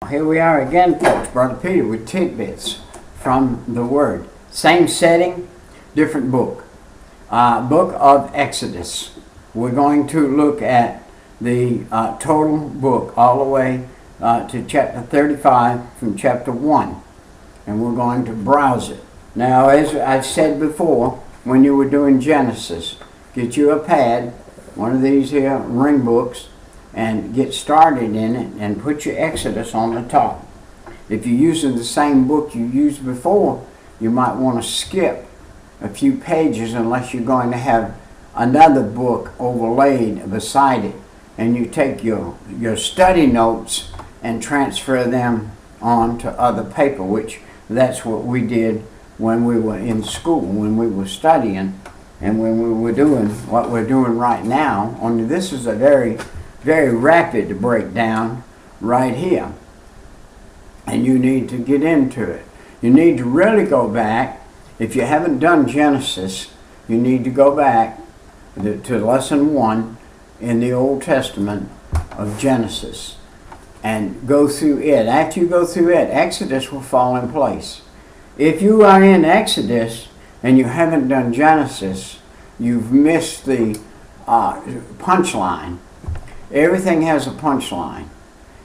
Here we are again, folks. Brother Peter with tidbits from the Word. Same setting, different book. Book of Exodus. We're going to look at the total book all the way to chapter 35 from chapter 1. And we're going to browse it. Now, as I've said before, when you were doing Genesis, get you a pad, one of these here ring books, and get started in it and put your Exodus on the top. If you're using the same book you used before, you might want to skip a few pages unless you're going to have another book overlaid beside it, and you take your study notes and transfer them onto other paper, which that's what we did when we were in school, when we were studying, and when we were doing what we're doing right now. Only this is a very rapid breakdown right here, and you need to get into it. You need to really go back. If you haven't done Genesis, you need to go back to lesson 1 in the Old Testament of Genesis and go through it. After you go through it, Exodus will fall in place. If you are in Exodus and you haven't done Genesis, you've missed the punchline. Everything has a punchline.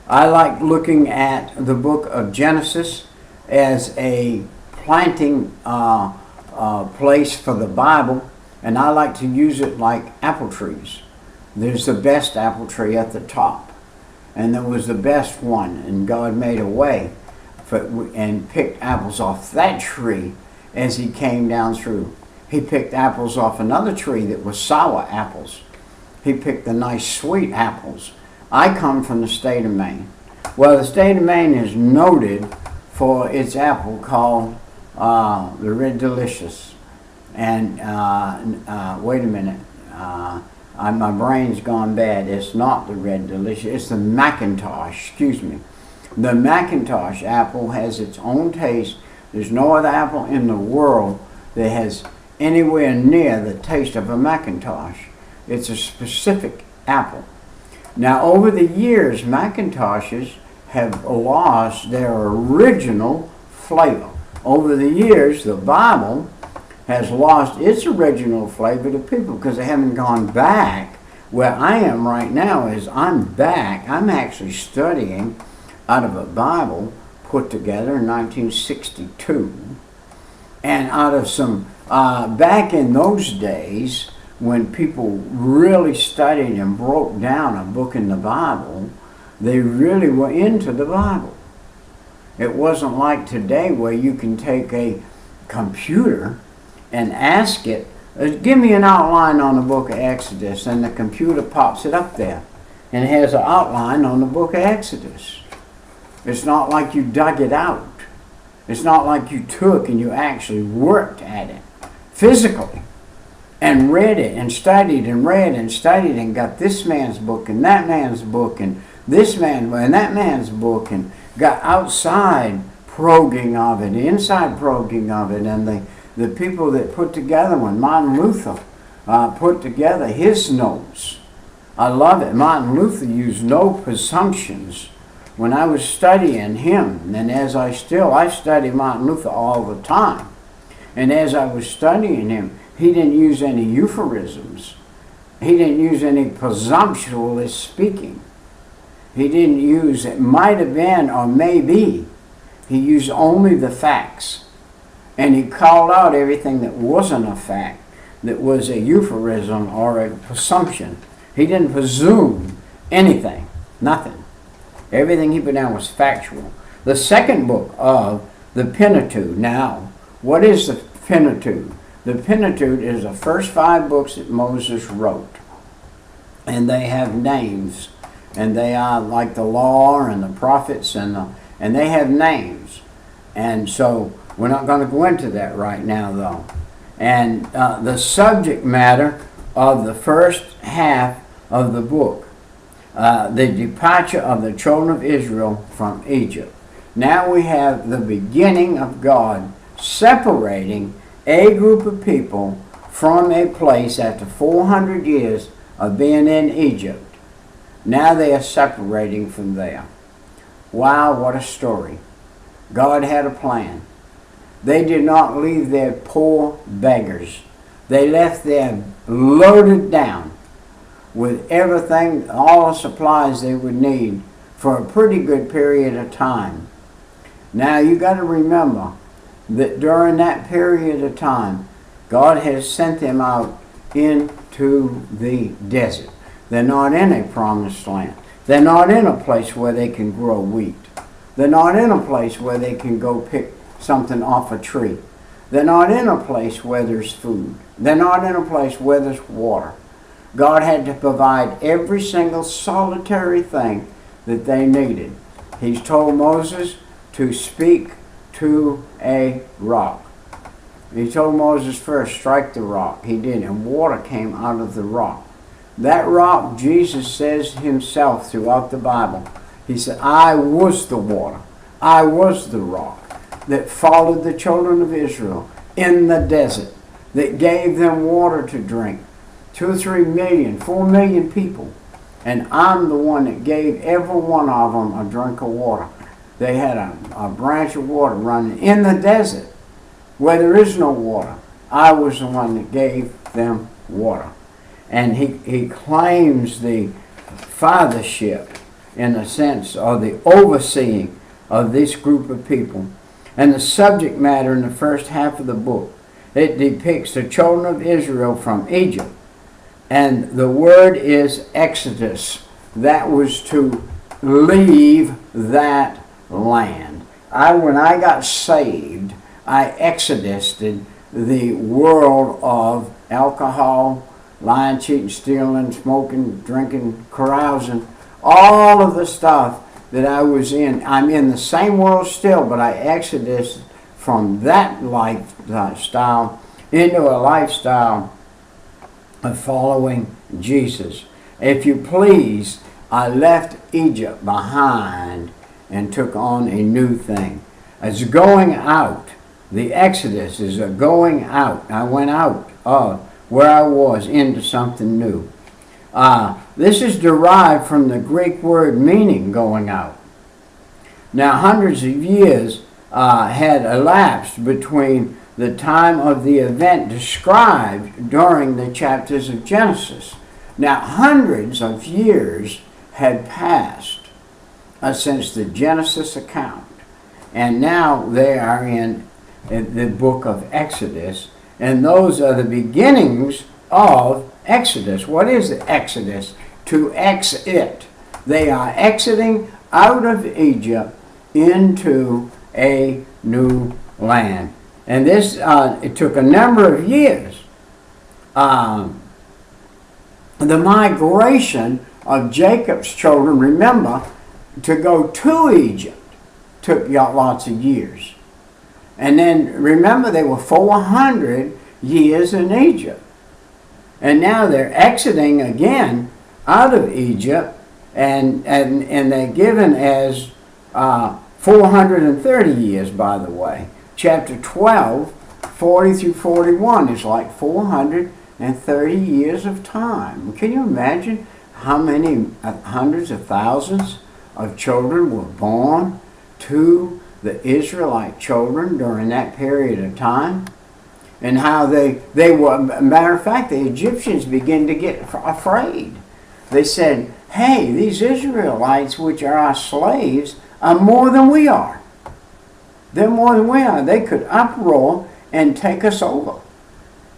I like looking at the book of Genesis as a planting place for the Bible, and I like to use it like apple trees. There's the best apple tree at the top, and there was the best one, and God made a way and picked apples off that tree as he came down through. He picked apples off another tree that was sour apples. He picked the nice sweet apples. I come from the state of Maine. Well, the state of Maine is noted for its apple called the Red Delicious. And wait a minute, my brain's gone bad. It's not the Red Delicious, it's the Macintosh, excuse me. The Macintosh apple has its own taste. There's no other apple in the world that has anywhere near the taste of a Macintosh. It's a specific apple. Now, over the years, Macintoshes have lost their original flavor. Over the years, the Bible has lost its original flavor to people because they haven't gone back. Where I am right now is I'm back. I'm actually studying out of a Bible put together in 1962. And out of some, back in those days, when people really studied and broke down a book in the Bible, they really were into the Bible. It wasn't like today where you can take a computer and ask it, give me an outline on the book of Exodus, and the computer pops it up there and it has an outline on the book of Exodus. It's not like you dug it out. It's not like you took and you actually worked at it physically and read it and studied and read and studied and got this man's book and that man's book and this man and that man's book and got outside probing of it, inside probing of it, and the people that put together when Martin Luther put together his notes. I love it. Martin Luther used no presumptions. When I was studying him, and as I study Martin Luther all the time, and as I was studying him, he didn't use any euphemisms. He didn't use any presumptuous speaking. He didn't use, it might have been or maybe. He used only the facts. And he called out everything that wasn't a fact, that was a euphemism or a presumption. He didn't presume anything, nothing. Everything he put down was factual. The second book of the Pentateuch. Now, what is the Pentateuch? The Pentateuch is the first 5 books that Moses wrote. And they have names. And they are like the law and the prophets, and they have names. And so we're not going to go into that right now, though. And the subject matter of the first half of the book, the departure of the children of Israel from Egypt. Now we have the beginning of God separating a group of people from a place after 400 years of being in Egypt. Now they are separating from there. Wow, what a story. God had a plan. They did not leave their poor beggars. They left them loaded down with everything, all the supplies they would need for a pretty good period of time. Now you got to remember that during that period of time, God has sent them out into the desert. They're not in a promised land. They're not in a place where they can grow wheat. They're not in a place where they can go pick something off a tree. They're not in a place where there's food. They're not in a place where there's water. God had to provide every single solitary thing that they needed. He's told Moses to speak to a rock. He told Moses first, strike the rock. He did, and water came out of the rock. That rock, Jesus says himself throughout the Bible. He said, I was the water. I was the rock that followed the children of Israel in the desert, that gave them water to drink. 2 or 3 million, 4 million people. And I'm the one that gave every one of them a drink of water. They had a branch of water running in the desert where there is no water. I was the one that gave them water. And he claims the fathership in the sense of the overseeing of this group of people. And the subject matter in the first half of the book, it depicts the children of Israel from Egypt. And the word is Exodus. That was to leave that land. When I got saved, I exodused the world of alcohol, lying, cheating, stealing, smoking, drinking, carousing, all of the stuff that I was in. I'm in the same world still, but I exodused from that lifestyle into a lifestyle of following Jesus. If you please, I left Egypt behind and took on a new thing. It's going out. The Exodus is a going out. I went out of where I was into something new. This is derived from the Greek word meaning going out. Now, hundreds of years had elapsed between the time of the event described during the chapters of Genesis. Now, hundreds of years had passed since the Genesis account, and now they are in the book of Exodus, and those are the beginnings of Exodus. What is the Exodus? To exit. They are exiting out of Egypt into a new land. And this, it took a number of years. The migration of Jacob's children, remember, to go to Egypt took lots of years. And then, remember, they were 400 years in Egypt. And now they're exiting again out of Egypt, and they're given as 430 years, by the way. Chapter 12, 40 through 41 is like 430 years of time. Can you imagine how many hundreds of thousands of children were born to the Israelite children during that period of time? And how they were, matter of fact, the Egyptians began to get afraid. They said, hey, these Israelites, which are our slaves, are more than we are. They're more than we are. They could uproar and take us over.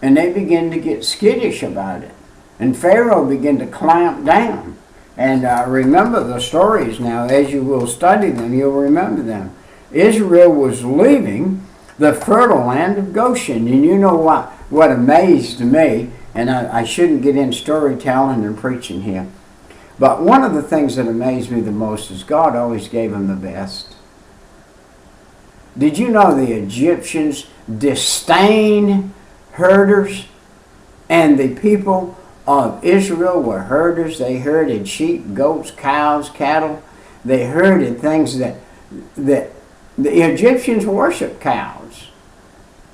And they began to get skittish about it. And Pharaoh began to clamp down. And remember the stories now. As you will study them, you'll remember them. Israel was leaving the fertile land of Goshen. And you know what amazed me, and I shouldn't get in storytelling and preaching here, but one of the things that amazed me the most is God always gave them the best. Did you know the Egyptians disdained herders? And the people of Israel were herders. They herded sheep, goats, cows, cattle. They herded things that the Egyptians worshiped cows.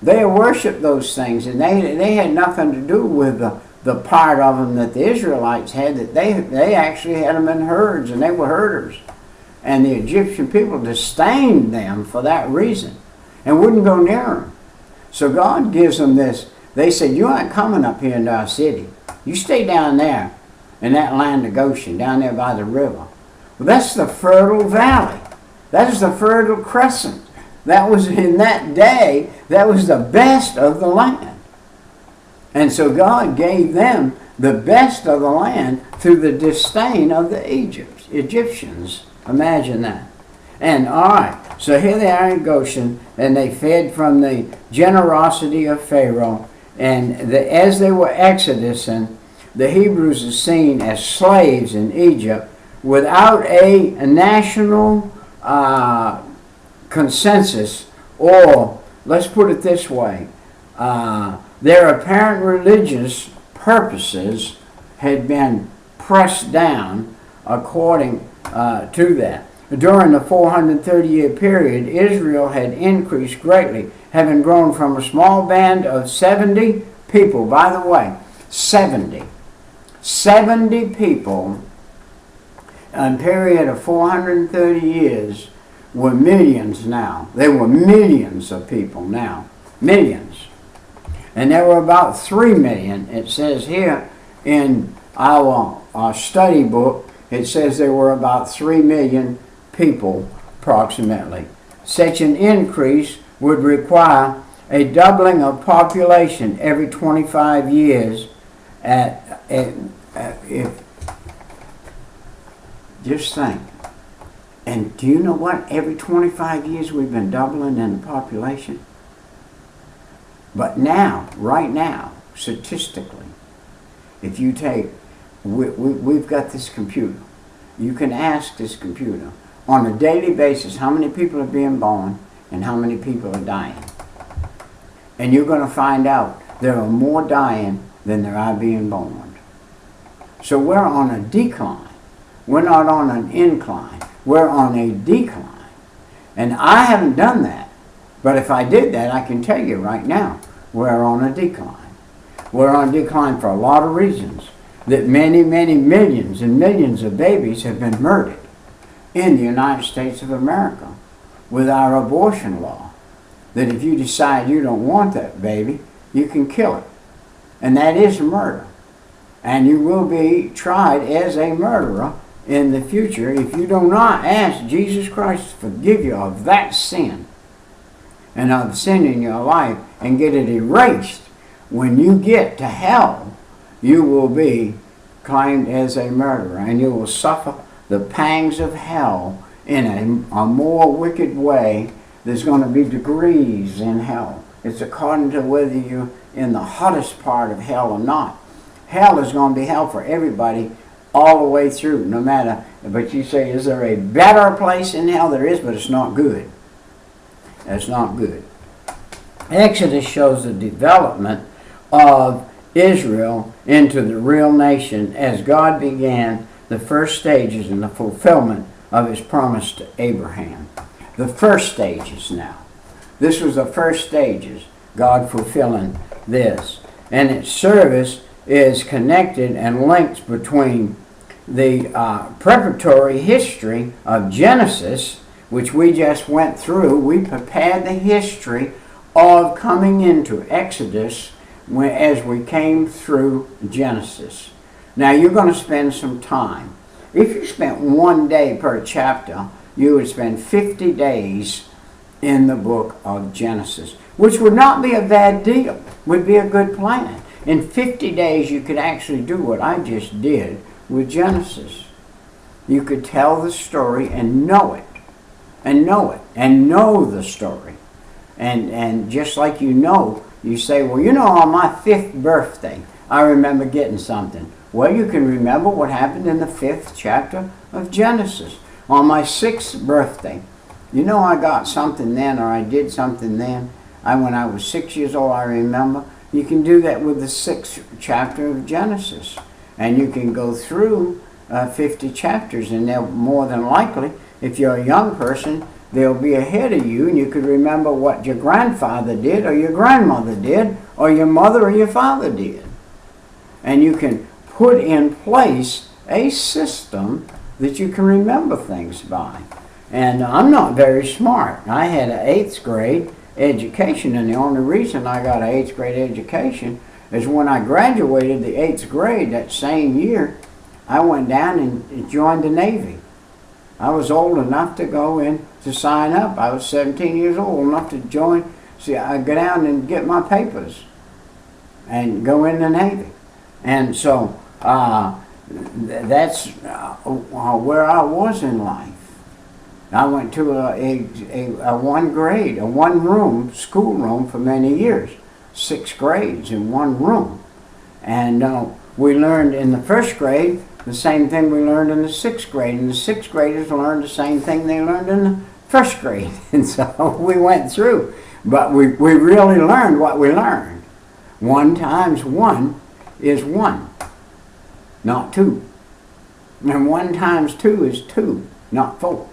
They worshiped those things, and they had nothing to do with the part of them that the Israelites had, that they actually had them in herds, and they were herders. And the Egyptian people disdained them for that reason and wouldn't go near them. So God gives them this. They said, you aren't coming up here into our city. You stay down there in that land of Goshen, down there by the river. Well, that's the fertile valley. That is the fertile crescent. That was in that day, that was the best of the land. And so God gave them the best of the land through the disdain of the Egyptians. Imagine that. And all right, so here they are in Goshen, and they fed from the generosity of Pharaoh. And as they were exodusing, the Hebrews are seen as slaves in Egypt without a national consensus, or let's put it this way, their apparent religious purposes had been pressed down according to that. During the 430-year period, Israel had increased greatly, having grown from a small band of 70 people. By the way, 70 people in a period of 430 years were millions now. There were millions of people now. Millions. And there were about 3 million. It says here in our study book, it says there were about 3 million people approximately. Such an increase would require a doubling of population every 25 years. Just think. And do you know what? Every 25 years we've been doubling in the population. But now, right now, statistically, if you take, we've got this computer. You can ask this computer on a daily basis how many people are being born and how many people are dying. And you're going to find out there are more dying than there are being born. So we're on a decline. We're not on an incline. We're on a decline. And I haven't done that. But if I did that, I can tell you right now, we're on a decline. We're on a decline for a lot of reasons. That many, many millions and millions of babies have been murdered in the United States of America with our abortion law. That if you decide you don't want that baby, you can kill it. And that is murder. And you will be tried as a murderer in the future if you do not ask Jesus Christ to forgive you of that sin and of sin in your life and get it erased. When you get to hell, you will be claimed as a murderer and you will suffer the pangs of hell in a more wicked way. There's going to be degrees in hell. It's according to whether you're in the hottest part of hell or not. Hell is going to be hell for everybody all the way through, no matter. But you say, is there a better place in hell? There is, but it's not good. It's not good. Exodus shows the development of Israel into the real nation as God began the first stages in the fulfillment of his promise to Abraham. The first stages now. This was the first stages, God fulfilling this. And its service is connected and linked between the preparatory history of Genesis, which we just went through. We prepared the history of coming into Exodus as we came through Genesis. Now you're going to spend some time. If you spent 1 day per chapter, you would spend 50 days in the book of Genesis, which would not be a bad deal, would be a good plan. In 50 days you could actually do what I just did with Genesis. You could tell the story and know it, and know it, and know the story. And just like you say, well, on my 5th birthday, I remember getting something. Well, you can remember what happened in the 5th chapter of Genesis. On my 6th birthday, I got something then, or I did something then. When I was 6 years old, I remember. You can do that with the 6th chapter of Genesis. And you can go through 50 chapters, and they'll more than likely, if you're a young person, they'll be ahead of you, and you could remember what your grandfather did, or your grandmother did, or your mother or your father did. And you can put in place a system that you can remember things by. And I'm not very smart. I had an 8th grade education, and the only reason I got an 8th grade education is when I graduated the 8th grade that same year, I went down and joined the Navy. I was old enough to go in to sign up. I was 17 years old enough to join. See, I go down and get my papers and go in the Navy. And so that's where I was in life. I went to a one-room schoolroom for many years, 6 grades in one room. And we learned in the 1st grade the same thing we learned in the 6th grade. And the 6th graders learned the same thing they learned in the 1st grade. And so we went through. But we really learned what we learned. 1 times 1 is 1, not 2. And 1 times 2 is 2, not 4.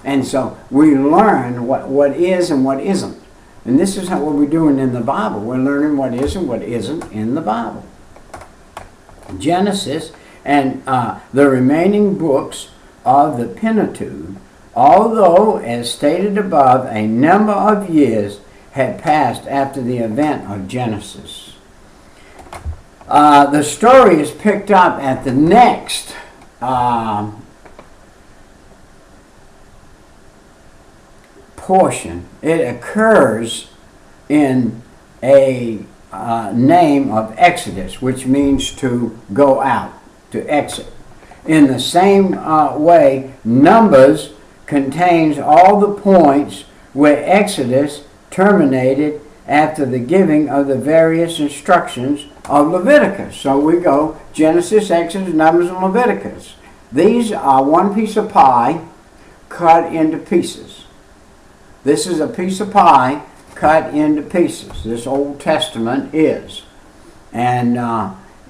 And so we learn what is and what isn't. And this is what we're doing in the Bible. We're learning what is and what isn't in the Bible. Genesis and the remaining books of the Pentateuch, although, as stated above, a number of years had passed after the event of Genesis. The story is picked up at the next portion. It occurs in a name of Exodus, which means to go out, to exit. In the same way, Numbers contains all the points where Exodus terminated after the giving of the various instructions of Leviticus. So we go Genesis, Exodus, Numbers, and Leviticus. These are one piece of pie cut into pieces. This is a piece of pie cut into pieces. This Old Testament is. And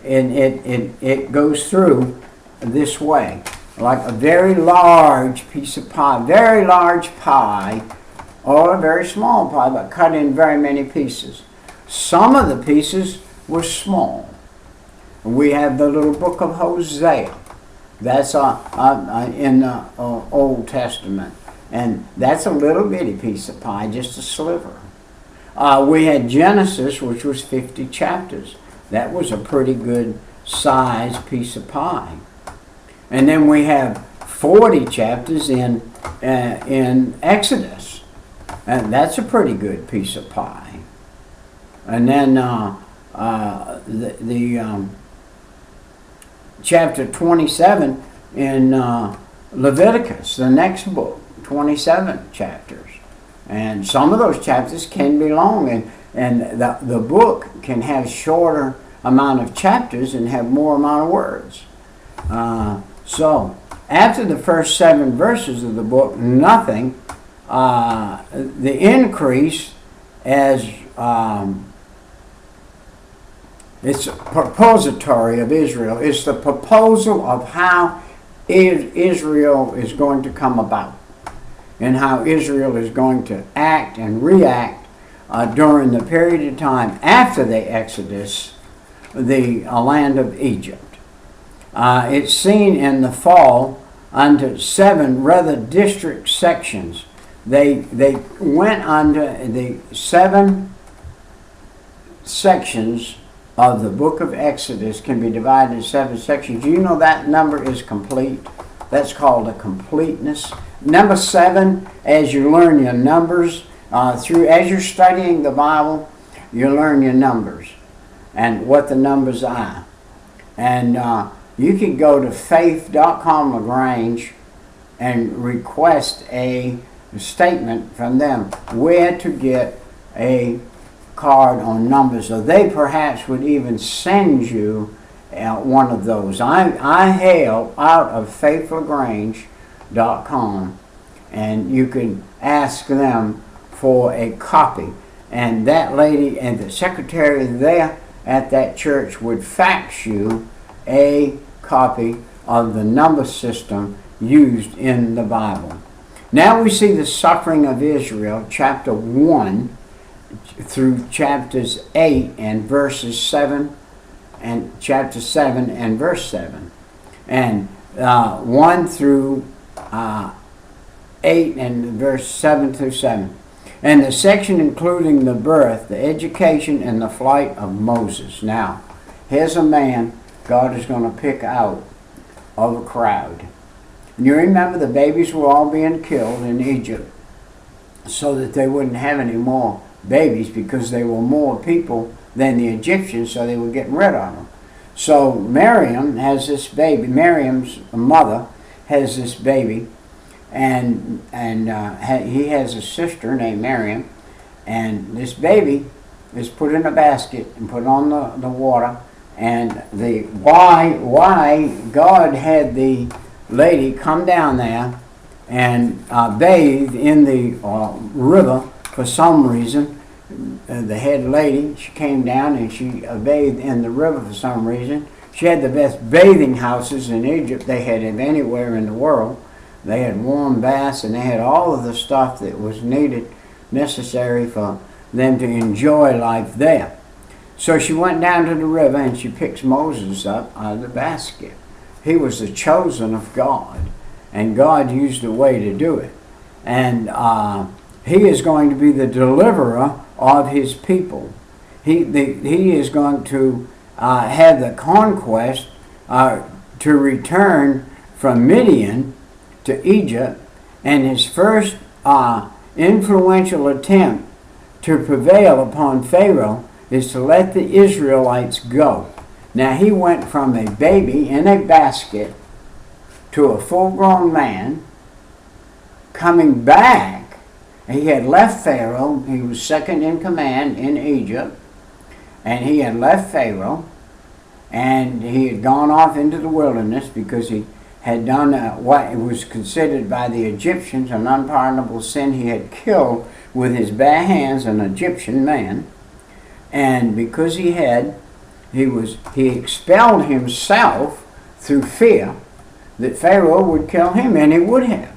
it goes through this way, like a very large piece of pie, very large pie, or a very small pie, but cut in very many pieces. Some of the pieces were small. We have the little book of Hosea. That's in the Old Testament. And that's a little bitty piece of pie, just a sliver. We had Genesis, which was 50 chapters. That was a pretty good sized piece of pie. And then we have 40 chapters in Exodus. And that's a pretty good piece of pie. And then chapter 27 in Leviticus, the next book, 27 chapters. And some of those chapters can be long, and the book can have shorter amount of chapters and have more amount of words. So after the first 7 verses of the book, nothing. The increase as it's a propository of Israel. It's the proposal of how Israel is going to come about and how Israel is going to act and react during the period of time after the Exodus, the land of Egypt. It's seen in the fall under 7 rather district sections. They went under the 7 sections of the book of Exodus can be divided into 7 sections. Do you know that number is complete? That's called a completeness. Number 7, as you learn your numbers, as you're studying the Bible, you learn your numbers and what the numbers are. And you can go to faith.com LaGrange and request a statement from them where to get a card on numbers, or they perhaps would even send you one of those. I hail out of faithlagrange.com, and you can ask them for a copy, and that lady and the secretary there at that church would fax you a copy of the number system used in the Bible. Now we see the suffering of Israel, chapter 1 through chapters 8 and verses 7, and chapter 7 and verse 7. And 1 through 8 and verse 7 through 7. And the section including the birth, the education, and the flight of Moses. Now, here's a man God is going to pick out of a crowd. And you remember the babies were all being killed in Egypt so that they wouldn't have any more babies because there were more people than the Egyptians, so they were getting rid of them. So Miriam has this baby. Miriam's mother has this baby, and he has a sister named Miriam, and this baby is put in a basket and put on the water. And the why God had the lady come down there and bathe in the river for some reason. The head lady, she came down and she bathed in the river for some reason. She had the best bathing houses in Egypt they had of anywhere in the world. They had warm baths, and they had all of the stuff that was necessary for them to enjoy life there. So she went down to the river and she picks Moses up out of the basket. He was the chosen of God, and God used a way to do it. And he is going to be the deliverer of his people. He is going to have the conquest to return from Midian to Egypt, and his first influential attempt to prevail upon Pharaoh is to let the Israelites go. Now, he went from a baby in a basket to a full-grown man, coming back. He had left Pharaoh. He was second in command in Egypt, and he had left Pharaoh, and he had gone off into the wilderness because he had done what was considered by the Egyptians an unpardonable sin. He had killed with his bare hands an Egyptian man, and because he expelled himself through fear that Pharaoh would kill him, and he would have.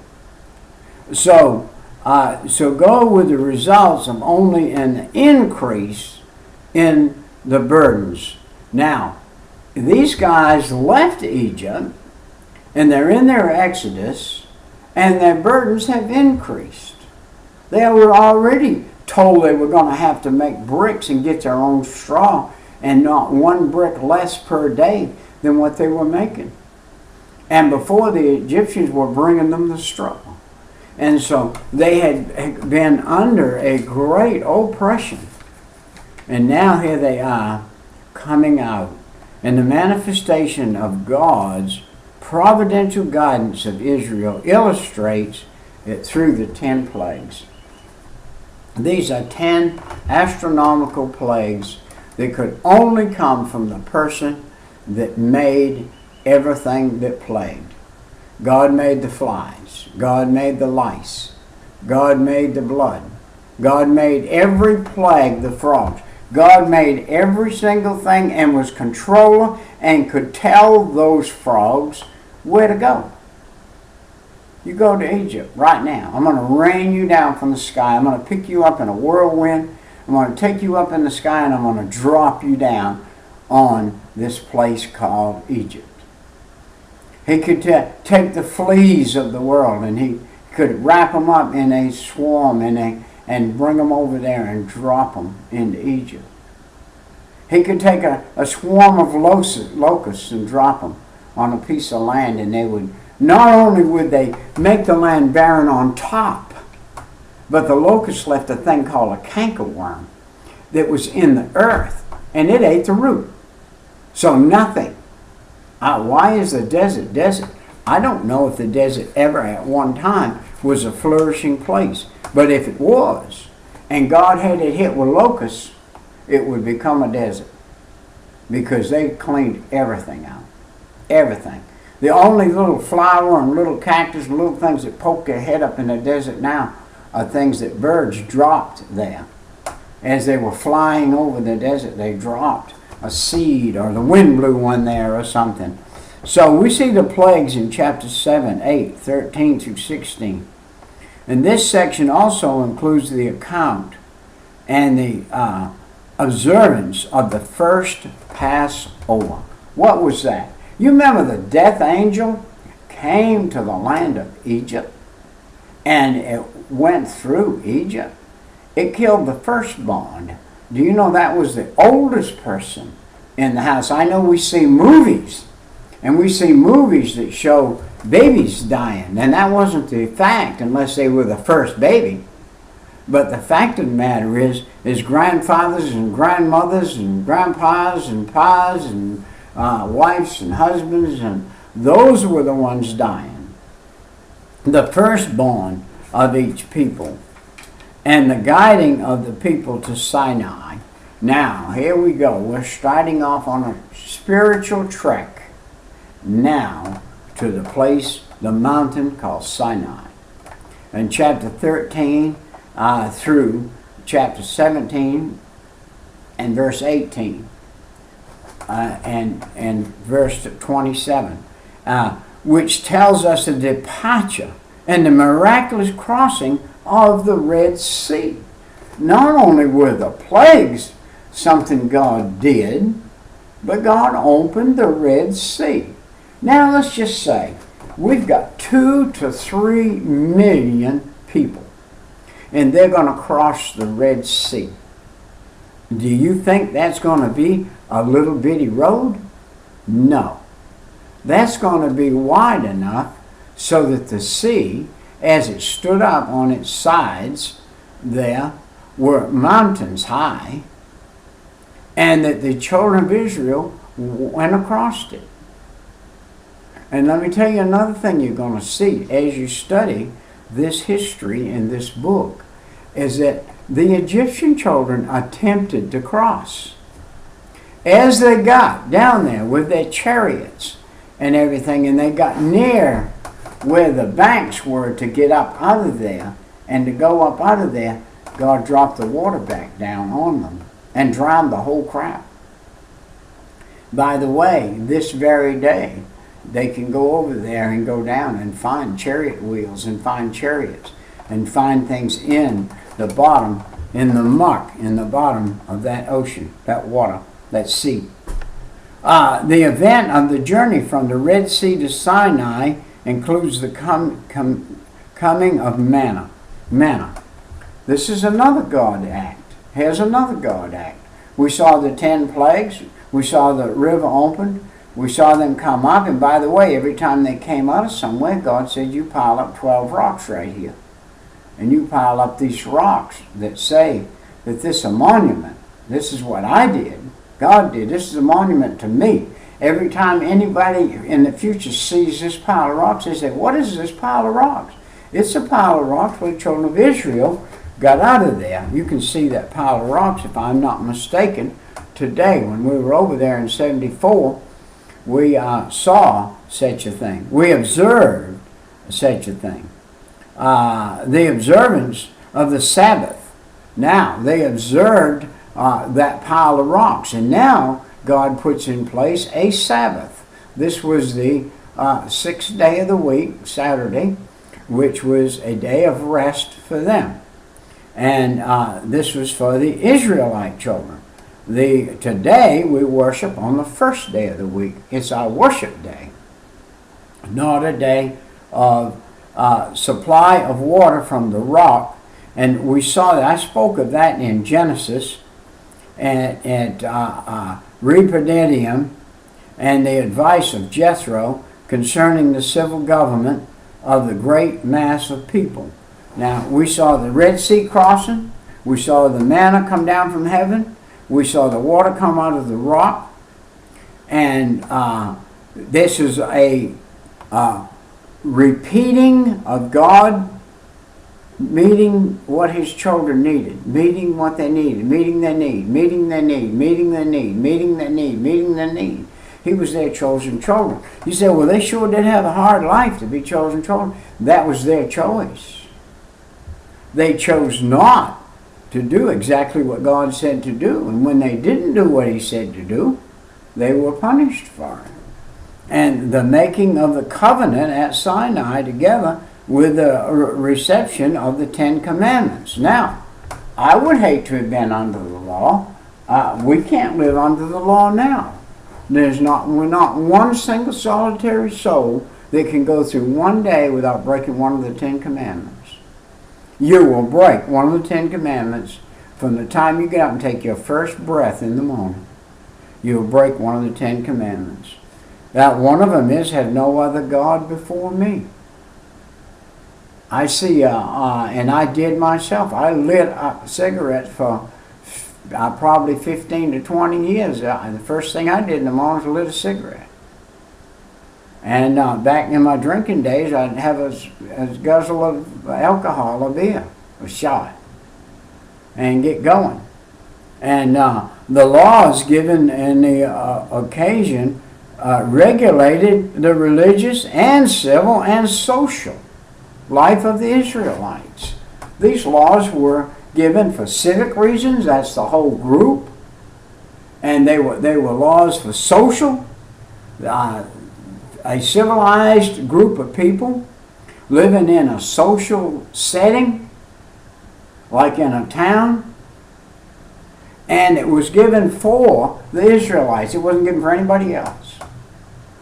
So go with the results of only an increase in the burdens. Now, these guys left Egypt, and they're in their exodus, and their burdens have increased. They were already told they were going to have to make bricks and get their own straw, and not one brick less per day than what they were making. And before, the Egyptians were bringing them the straw. And so they had been under a great oppression. And now here they are coming out. And the manifestation of God's providential guidance of Israel illustrates it through the 10 plagues. These are 10 astronomical plagues that could only come from the person that made everything that plagued. God made the flies. God made the lice. God made the blood. God made every plague, the frogs. God made every single thing and was controller and could tell those frogs where to go. You go to Egypt right now. I'm going to rain you down from the sky. I'm going to pick you up in a whirlwind. I'm going to take you up in the sky, and I'm going to drop you down on this place called Egypt. He could take the fleas of the world, and he could wrap them up in a swarm and bring them over there and drop them into Egypt. He could take a swarm of locusts and drop them on a piece of land, and they would, not only would they make the land barren on top, but the locusts left a thing called a cankerworm that was in the earth, and it ate the root. So nothing. Why is the desert desert? I don't know if the desert ever at one time was a flourishing place. But if it was, and God had it hit with locusts, it would become a desert. Because they cleaned everything out. Everything. The only little flower and little cactus and little things that poke their head up in the desert now are things that birds dropped there. As they were flying over the desert, they dropped a seed, or the wind blew one there or something. So we see the plagues in chapter 7, 8, 13 through 16. And this section also includes the account and the observance of the first Passover. What was that? You remember the death angel came to the land of Egypt and it went through Egypt, it killed the firstborn. Do you know that was the oldest person in the house? I know we see movies, and we see movies that show babies dying, and that wasn't the fact unless they were the first baby. But the fact of the matter is grandfathers and grandmothers and grandpas and pas and wives and husbands, and those were the ones dying. The firstborn of each people. And the guiding of the people to Sinai. Now, here we go. We're starting off on a spiritual trek now to the place, the mountain called Sinai. In chapter 13 through chapter 17 and verse 18 and verse 27, which tells us the departure and the miraculous crossing of the Red Sea. Not only were the plagues something God did, but God opened the Red Sea. Now let's just say we've got 2 to 3 million people, and they're going to cross the Red Sea. Do you think that's going to be a little bitty road? No. That's going to be wide enough so that the sea, as it stood up on its sides there, were mountains high, and that the children of Israel went across it. And let me tell you another thing you're going to see as you study this history in this book, is that the Egyptian children attempted to cross. As they got down there with their chariots and everything, and they got near where the banks were to get up out of there and to go up out of there, God dropped the water back down on them and drowned the whole crowd. By the way, this very day, they can go over there and go down and find chariot wheels and find chariots and find things in the bottom, in the muck, in the bottom of that ocean, that water, that sea. The event of the journey from the Red Sea to Sinai includes the coming of manna. Manna. This is another God act. Here's another God act. We saw the 10 plagues. We saw the river opened. We saw them come up. And by the way, every time they came out of somewhere, God said, you pile up 12 rocks right here. And you pile up these rocks that say that this is a monument. This is what I did. God did. This is a monument to me. Every time anybody in the future sees this pile of rocks, they say, what is this pile of rocks? It's a pile of rocks where the children of Israel got out of there. You can see that pile of rocks, if I'm not mistaken, today. When we were over there in 74, we saw such a thing. We observed such a thing. The observance of the Sabbath. Now, they observed that pile of rocks, and now God puts in place a Sabbath. This was the 6th day of the week, Saturday, which was a day of rest for them. And this was for the Israelite children. Today we worship on the 1st day of the week. It's our worship day, not a day of supply of water from the rock. And we saw that. I spoke of that in Genesis and Rependium and the advice of Jethro concerning the civil government of the great mass of people. Now, we saw the Red Sea crossing. We saw the manna come down from heaven. We saw the water come out of the rock. And this is a repeating of God meeting what his children needed, meeting what they needed, meeting their need, meeting their need, meeting their need, meeting their need, meeting their need. He was their chosen children. You say, well, they sure did have a hard life to be chosen children. That was their choice. They chose not to do exactly what God said to do. And when they didn't do what he said to do, they were punished for it. And the making of the covenant at Sinai together with the reception of the 10 Commandments. Now, I would hate to have been under the law. We can't live under the law now. We're not one single solitary soul that can go through one day without breaking one of the 10 commandments. You will break one of the 10 commandments from the time you get up and take your first breath in the morning. You will break one of the 10 commandments. That one of them is, have no other God before me. I see, and I did myself. I lit up cigarettes for probably 15 to 20 years. The first thing I did in the morning was lit a cigarette. And back in my drinking days, I'd have a guzzle of alcohol, a beer, a shot, and get going. And the laws given in the occasion regulated the religious and civil and social life of the Israelites. These laws were given for civic reasons, that's the whole group, and they were laws for social, a civilized group of people living in a social setting, like in a town, and it was given for the Israelites. It wasn't given for anybody else.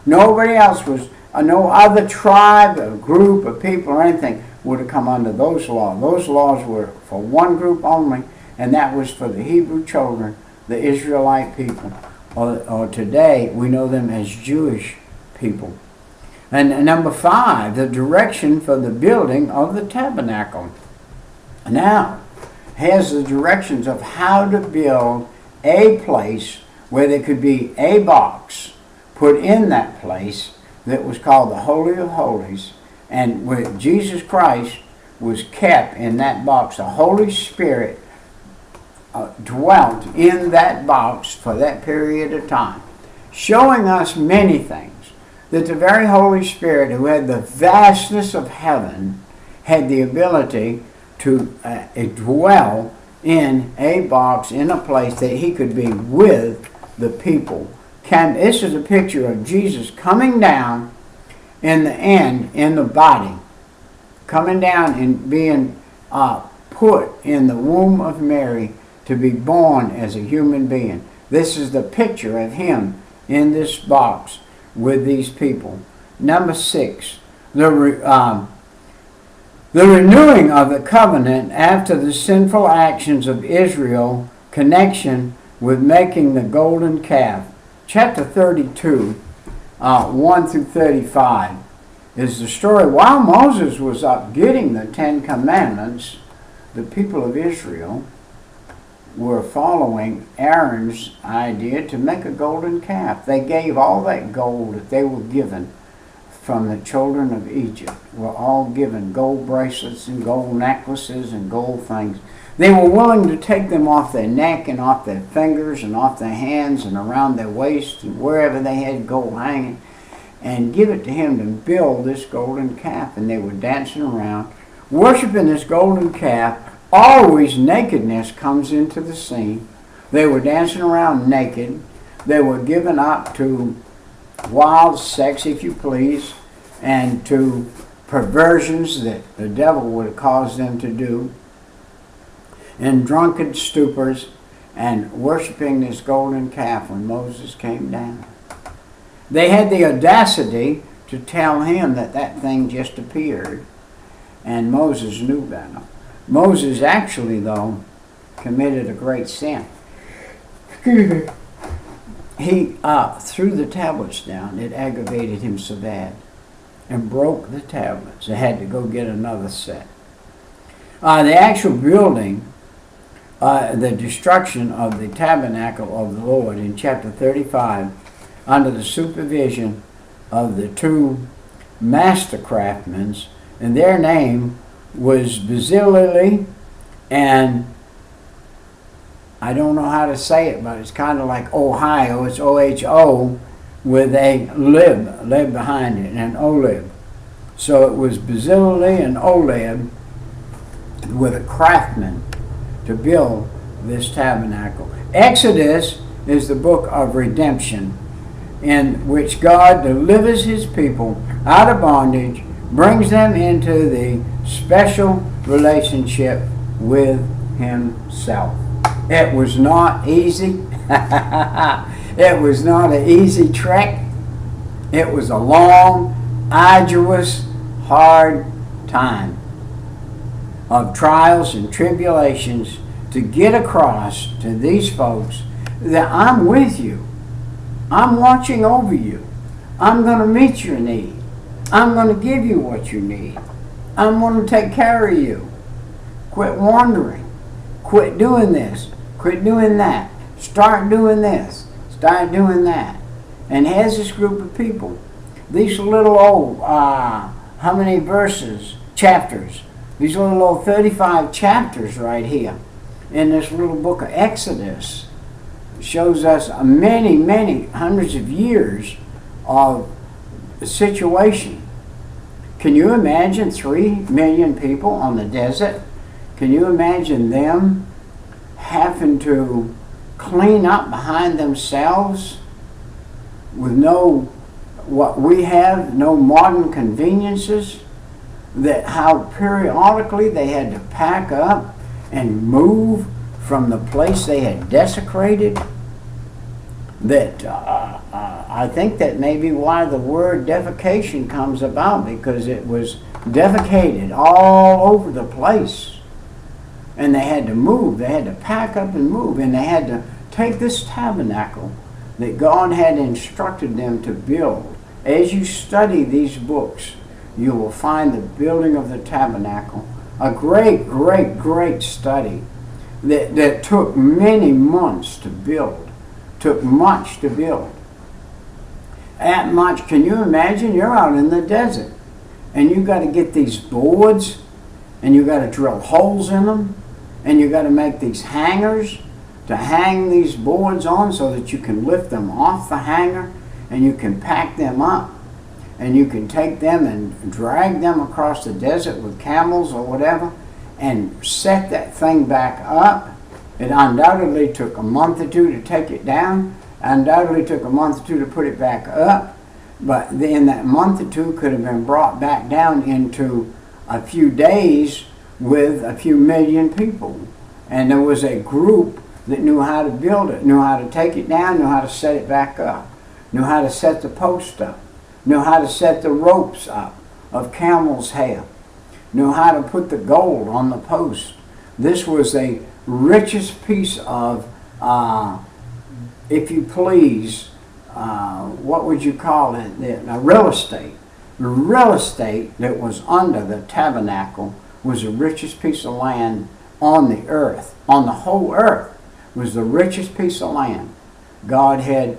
Nobody else was, no other tribe or group of people or anything would have come under those laws. Those laws were for one group only, and that was for the Hebrew children, the Israelite people. Or today, we know them as Jewish people. And number 5, the direction for the building of the tabernacle. Now, here's the directions of how to build a place where there could be a box put in that place that was called the Holy of Holies, and where Jesus Christ was kept in that box. The Holy Spirit dwelt in that box for that period of time, showing us many things. That the very Holy Spirit, who had the vastness of heaven, had the ability to dwell in a box, in a place that he could be with the people. This is a picture of Jesus coming down in the end, in the body, coming down and being put in the womb of Mary to be born as a human being. This is the picture of him in this box with these people. Number 6, the renewing of the covenant after the sinful actions of Israel, connection with making the golden calf. Chapter 32, 1 through 35, is the story. While Moses was up getting the 10 commandments, the people of Israel were following Aaron's idea to make a golden calf. They gave all that gold that they were given from the children of Egypt, were all given gold bracelets and gold necklaces and gold things. They were willing to take them off their neck and off their fingers and off their hands and around their waist and wherever they had gold hanging and give it to him to build this golden calf. And they were dancing around, worshiping this golden calf. Always nakedness comes into the scene. They were dancing around naked. They were given up to wild sex, if you please, and to perversions that the devil would have caused them to do, in drunken stupors, and worshiping this golden calf when Moses came down. They had the audacity to tell him that that thing just appeared, and Moses knew better. Moses actually, though, committed a great sin. He threw the tablets down. It aggravated him so bad, and broke the tablets. They had to go get another set. The actual building, the destruction of the tabernacle of the Lord in chapter 35, under the supervision of the 2 master craftsmen, and their name was Bezalel, and I don't know how to say it, but it's kind of like Ohio. It's O-H-O with a lib behind it, and an olib. So it was Bezalel and Olib with a craftsman to build this tabernacle. Exodus is the book of redemption, in which God delivers his people out of bondage, brings them into the special relationship with himself. It was not easy. It was not an easy trek. It was a long arduous, hard time of trials and tribulations to get across to these folks that I'm with you. I'm watching over you. I'm going to meet your need. I'm going to give you what you need. I'm going to take care of you. Quit wandering. Quit doing this. Quit doing that. Start doing this. Start doing that. And here's this group of people. These little old, how many verses, chapters? These little old 35 chapters right here in this little book of Exodus shows us many, many hundreds of years of the situation. Can you imagine 3 million people on the desert? Can you imagine them having to clean up behind themselves with no, what we have, no modern conveniences? That how periodically they had to pack up and move from the place they had desecrated? That I think that may be why the word defecation comes about, because it was defecated all over the place. And they had to move, they had to pack up and move, and they had to take this tabernacle that God had instructed them to build. As you study these books, you will find the building of the tabernacle, a great, great, great study that took many months to build, took much to build. That much, can you imagine? You're out in the desert, and you got to get these boards, and you got to drill holes in them, and you got to make these hangers to hang these boards on so that you can lift them off the hanger, and you can pack them up. And you can take them and drag them across the desert with camels or whatever and set that thing back up. It undoubtedly took a month or two to take it down. Undoubtedly took a month or two to put it back up. But then that month or two could have been brought back down into a few days with a few million people. And there was a group that knew how to build it, knew how to take it down, knew how to set it back up, knew how to set the post up, knew how to set the ropes up of camel's hair, knew how to put the gold on the post. This was the richest piece of, if you please, what would you call it? Real estate. The real estate that was under the tabernacle was the richest piece of land on the earth. On the whole earth was the richest piece of land. God had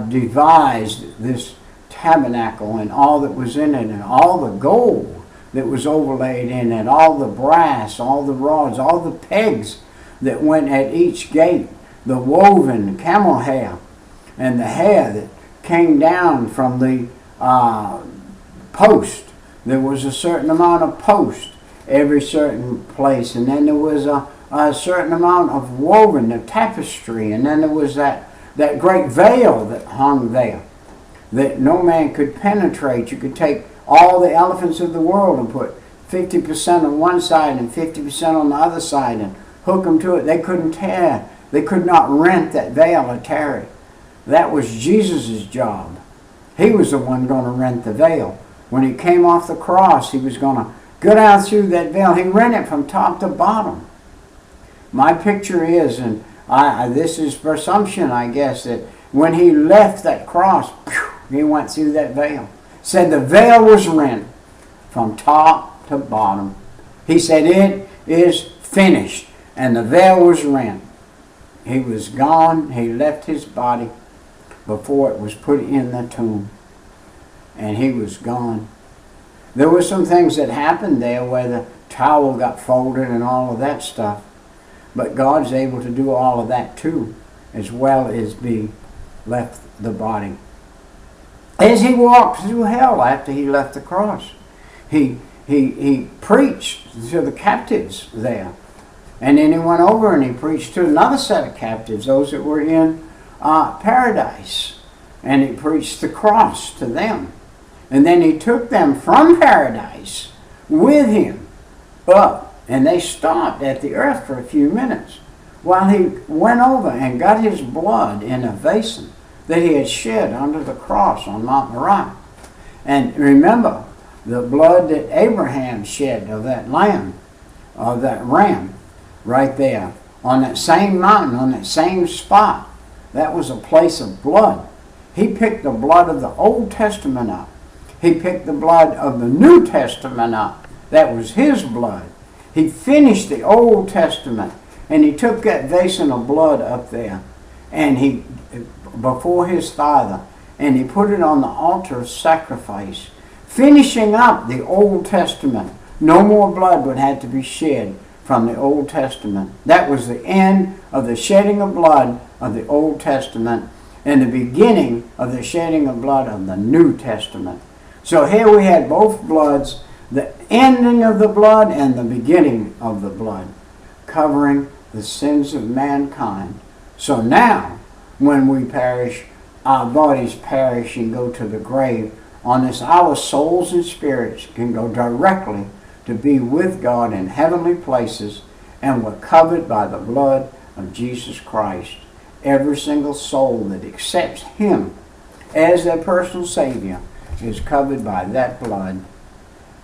devised this tabernacle and all that was in it, and all the gold that was overlaid in it, all the brass, all the rods, all the pegs that went at each gate, the woven camel hair, and the hair that came down from the post. There was a certain amount of post every certain place, and then there was a certain amount of woven, the tapestry, and then there was that great veil that hung there that no man could penetrate. You could take all the elephants of the world and put 50% on one side and 50% on the other side and hook them to it. They couldn't tear. They could not rent that veil or tear it. That was Jesus' job. He was the one going to rent the veil. When he came off the cross, he was going to go down through that veil. He rent it from top to bottom. My picture is, and this is presumption, I guess, that when he left that cross, he went through that veil. Said the veil was rent from top to bottom. He said, "It is finished." And the veil was rent. He was gone. He left his body before it was put in the tomb. And he was gone. There were some things that happened there where the towel got folded and all of that stuff. But God's able to do all of that too, as well as be left the body. As he walked through hell after he left the cross, he preached to the captives there. And then he went over and he preached to another set of captives, those that were in paradise. And he preached the cross to them. And then he took them from paradise with him up. And they stopped at the earth for a few minutes while he went over and got his blood in a basin that he had shed under the cross on Mount Moriah. And remember, the blood that Abraham shed of that lamb, of that ram, right there, on that same mountain, on that same spot, that was a place of blood. He picked the blood of the Old Testament up. He picked the blood of the New Testament up. That was his blood. He finished the Old Testament, and he took that basin of blood up there, and he, before his Father, and he put it on the altar of sacrifice, finishing up the Old Testament. No more blood would have to be shed from the Old Testament. That was the end of the shedding of blood of the Old Testament and the beginning of the shedding of blood of the New Testament. So here we had both bloods, the ending of the blood and the beginning of the blood, covering the sins of mankind. So now, when we perish, our bodies perish and go to the grave. On this, our souls and spirits can go directly to be with God in heavenly places, and we're covered by the blood of Jesus Christ. Every single soul that accepts Him as their personal Savior is covered by that blood.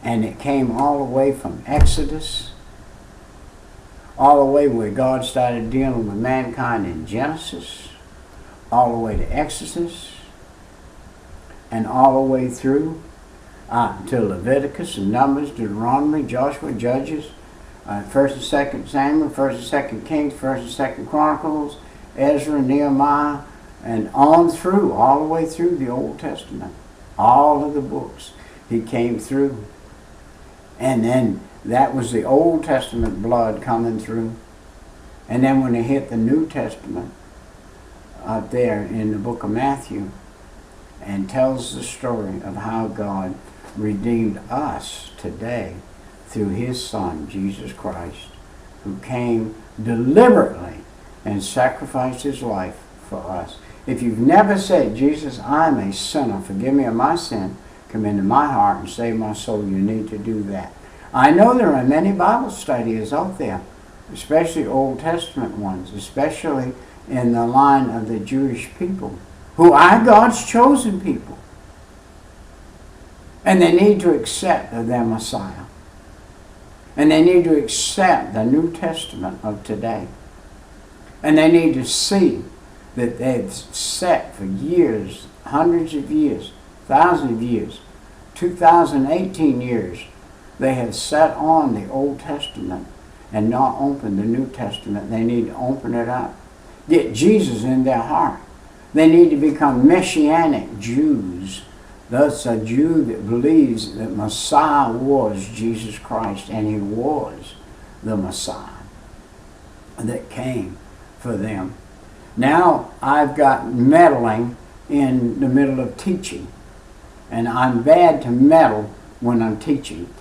And it came all the way from Exodus, all the way where God started dealing with mankind in Genesis, all the way to Exodus, and all the way through to Leviticus and Numbers, Deuteronomy, Joshua, Judges, 1st and 2nd Samuel, 1st and 2nd Kings, 1st and 2nd Chronicles, Ezra, Nehemiah, and on through, all the way through the Old Testament. All of the books He came through. And then that was the Old Testament blood coming through. And then when He hit the New Testament, out there in the book of Matthew, and tells the story of how God redeemed us today through His Son, Jesus Christ, who came deliberately and sacrificed His life for us. If you've never said, Jesus, I'm a sinner, forgive me of my sin, come into my heart and save my soul, you need to do that. I know there are many Bible studies out there, especially Old Testament ones, especially in the line of the Jewish people, who are God's chosen people. And they need to accept their Messiah. And they need to accept the New Testament of today. And they need to see that they've sat for years, hundreds of years, thousands of years, 2018 years, they have sat on the Old Testament and not opened the New Testament. They need to open it up. Get Jesus in their heart. They need to become Messianic Jews. That's a Jew that believes that Messiah was Jesus Christ, and He was the Messiah that came for them. Now I've got meddling in the middle of teaching, and I'm bad to meddle when I'm teaching,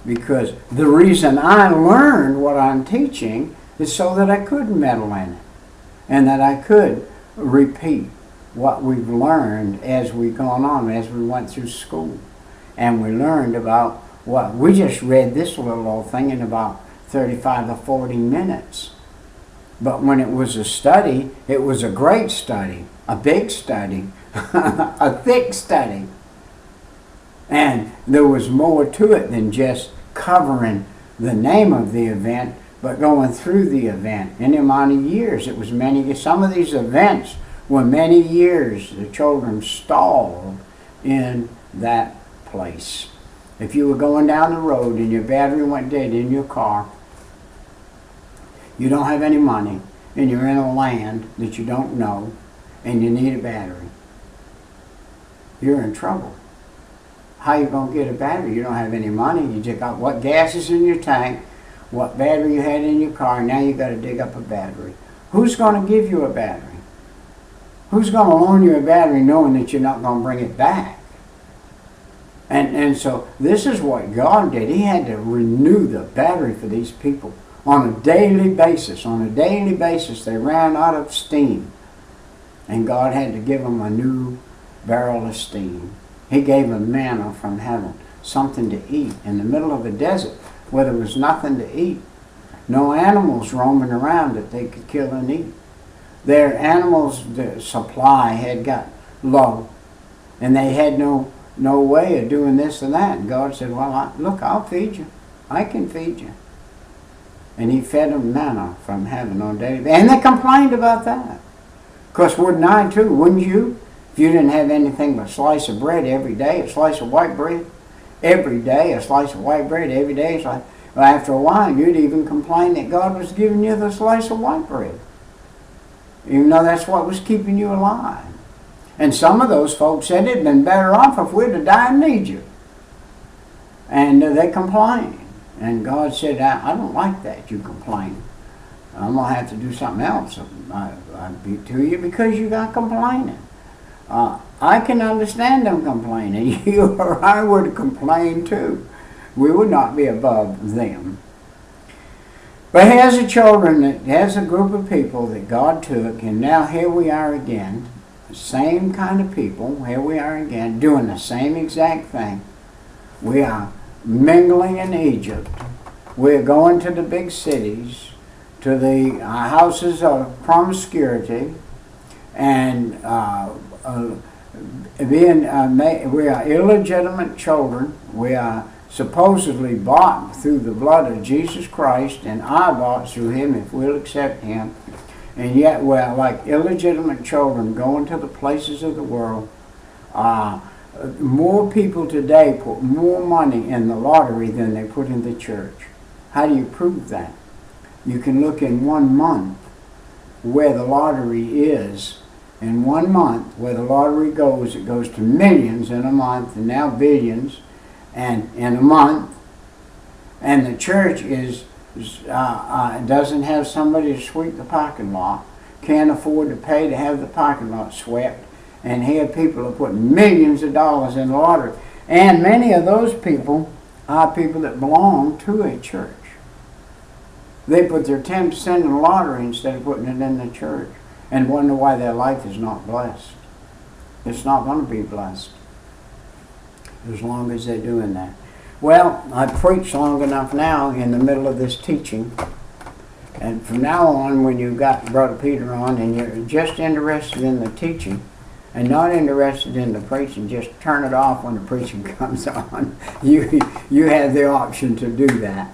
because the reason I learned what I'm teaching is so that I could meddle in it, and that I could repeat what we've learned as we've gone on, as we went through school. And we learned about what we just read this little old thing in about 35 or 40 minutes. But when it was a study, it was a great study, a big study, a thick study. And there was more to it than just covering the name of the event, but going through the event. In the amount of years, it was many. Some of these events were many years. The children stalled in that place. If you were going down the road and your battery went dead in your car, you don't have any money, and you're in a land that you don't know, and you need a battery, you're in trouble. How are you going to get a battery? You don't have any money. You just got what gas is in your tank, what battery you had in your car, and now you got to dig up a battery. Who's going to give you a battery? Who's going to loan you a battery knowing that you're not going to bring it back? And so this is what God did. He had to renew the battery for these people on a daily basis. On a daily basis, they ran out of steam. And God had to give them a new barrel of steam. He gave them manna from heaven, something to eat in the middle of a desert where there was nothing to eat. No animals roaming around that they could kill and eat. Their animals' supply had got low, and they had no no way of doing this and that. And God said, well, look, I'll feed you. I can feed you. And he fed them manna from heaven on daily basis. And they complained about that. Of course, wouldn't I too? Wouldn't you? If you didn't have anything but a slice of bread every day, a slice of white bread every day, a slice of white bread every day, it's like, well, after a while, you'd even complain that God was giving you the slice of white bread. Even though that's what was keeping you alive. And some of those folks said it'd been better off if we'd have died in Egypt. And they complained. And God said, I don't like that, you complain. I'm going to have to do something else to you because you got complaining. I can understand them complaining. You or I would complain too. We would not be above them. But he has a group of people that God took, and now here we are again, the same kind of people, here we are again, doing the same exact thing. We are mingling in Egypt. We're going to the big cities, to the houses of promiscuity, and we are illegitimate children. We are supposedly bought through the blood of Jesus Christ, and are bought through him if we'll accept him. And yet we're like illegitimate children going to the places of the world. More people today put more money in the lottery than they put in the church. How do you prove that? You can look in 1 month where the lottery is. In 1 month, where the lottery goes, it goes to millions in a month, and now billions, and in a month. And the church doesn't have somebody to sweep the parking lot, can't afford to pay to have the parking lot swept, and here people are putting millions of dollars in the lottery. And many of those people are people that belong to a church. They put their 10% in the lottery instead of putting it in the church, and wonder why their life is not blessed. It's not going to be blessed as long as they're doing that. Well, I preached long enough now in the middle of this teaching, and from now on, when you've got Brother Peter on and you're just interested in the teaching and not interested in the preaching, just turn it off when the preaching comes on. You have the option to do that,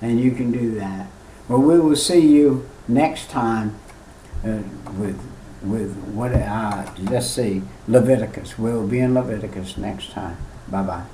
and you can do that. Well, we will see you next time with what? Let's see, Leviticus. We'll be in Leviticus next time. Bye-bye.